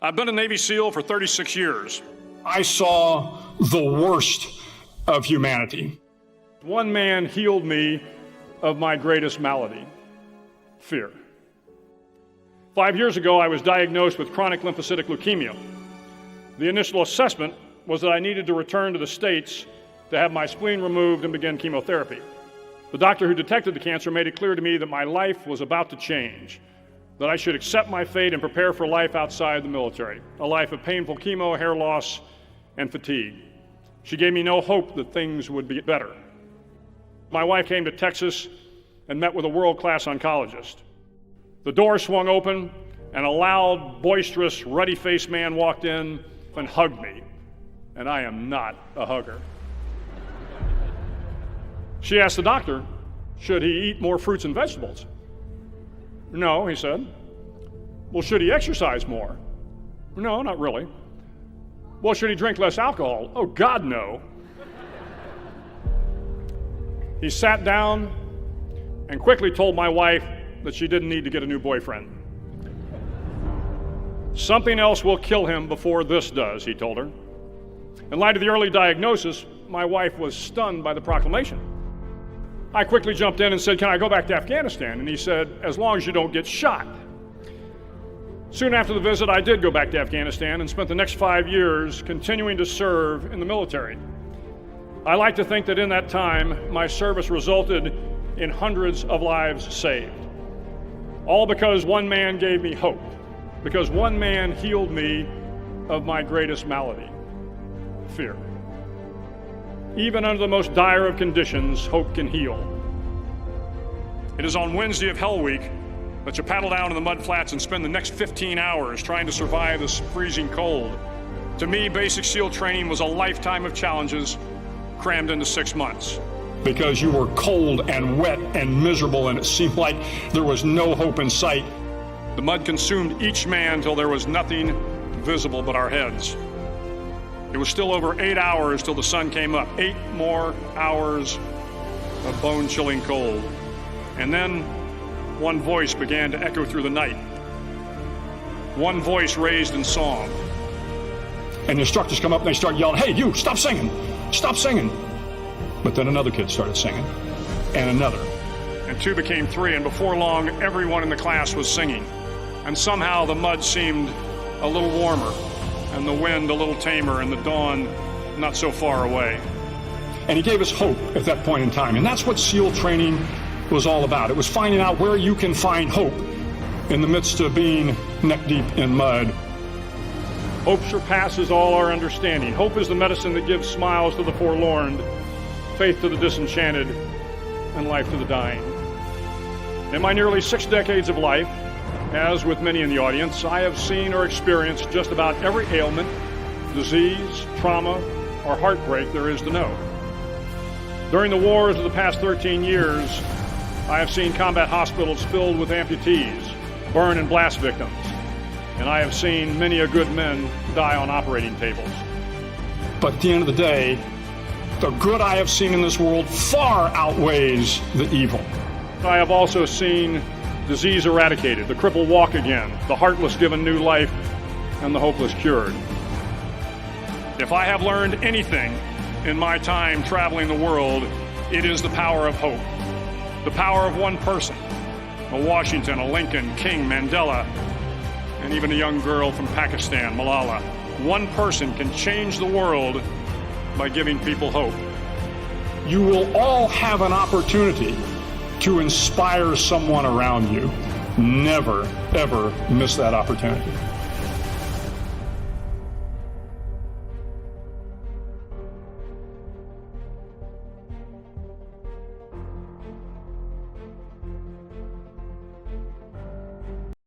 I've been a Navy SEAL for 36 years. I saw the worst of humanity. One man healed me of my greatest malady, fear. 5 years ago, I was diagnosed with chronic lymphocytic leukemia. The initial assessment was that I needed to return to the States to have my spleen removed and begin chemotherapy. The doctor who detected the cancer made it clear to me that my life was about to change, that I should accept my fate and prepare for life outside the military, a life of painful chemo, hair loss, and fatigue. She gave me no hope that things would be better. My wife came to Texas and met with a world-class oncologist. The door swung open, and a loud, boisterous, ruddy-faced man walked in and hugged me, and I am not a hugger. She asked the doctor, should he eat more fruits and vegetables? No, he said. Well, should he exercise more? No, not really. Well, should he drink less alcohol? Oh, God, no. He sat down and quickly told my wife that she didn't need to get a new boyfriend. Something else will kill him before this does, he told her. In light of the early diagnosis, my wife was stunned by the proclamation. I quickly jumped in and said, can I go back to Afghanistan? And he said, as long as you don't get shot. Soon after the visit, I did go back to Afghanistan and spent the next 5 years continuing to serve in the military. I like to think that in that time, my service resulted in hundreds of lives saved. All because one man gave me hope, because one man healed me of my greatest malady, fear. Even under the most dire of conditions, hope can heal. It is on Wednesday of Hell Week that you paddle down in the mud flats and spend the next 15 hours trying to survive this freezing cold. To me, basic SEAL training was a lifetime of challenges crammed into 6 months. Because you were cold and wet and miserable, and it seemed like there was no hope in sight. The mud consumed each man till there was nothing visible but our heads. It was still over 8 hours till the sun came up. 8 more hours of bone-chilling cold. And then one voice began to echo through the night. One voice raised in song. And the instructors come up and they start yelling, hey, you, stop singing, stop singing. But then another kid started singing, and another. And 2 became 3, and before long, everyone in the class was singing. And somehow the mud seemed a little warmer, and the wind a little tamer, and the dawn not so far away. And he gave us hope at that point in time. And that's what SEAL training was all about. It was finding out where you can find hope in the midst of being neck deep in mud. Hope surpasses all our understanding. Hope is the medicine that gives smiles to the forlorn, faith to the disenchanted, and life to the dying. In my nearly 6 decades of life, as with many in the audience, I have seen or experienced just about every ailment, disease, trauma, or heartbreak there is to know. During the wars of the past 13 years, I have seen combat hospitals filled with amputees, burn and blast victims, and I have seen many a good men die on operating tables. But at the end of the day, the good I have seen in this world far outweighs the evil. I have also seen disease eradicated, the cripple walk again, the heartless given new life, and the hopeless cured. If I have learned anything in my time traveling the world, it is the power of hope. The power of one person, a Washington, a Lincoln, King, Mandela, and even a young girl from Pakistan, Malala. One person can change the world by giving people hope. You will all have an opportunity to inspire someone around you. Never, ever miss that opportunity.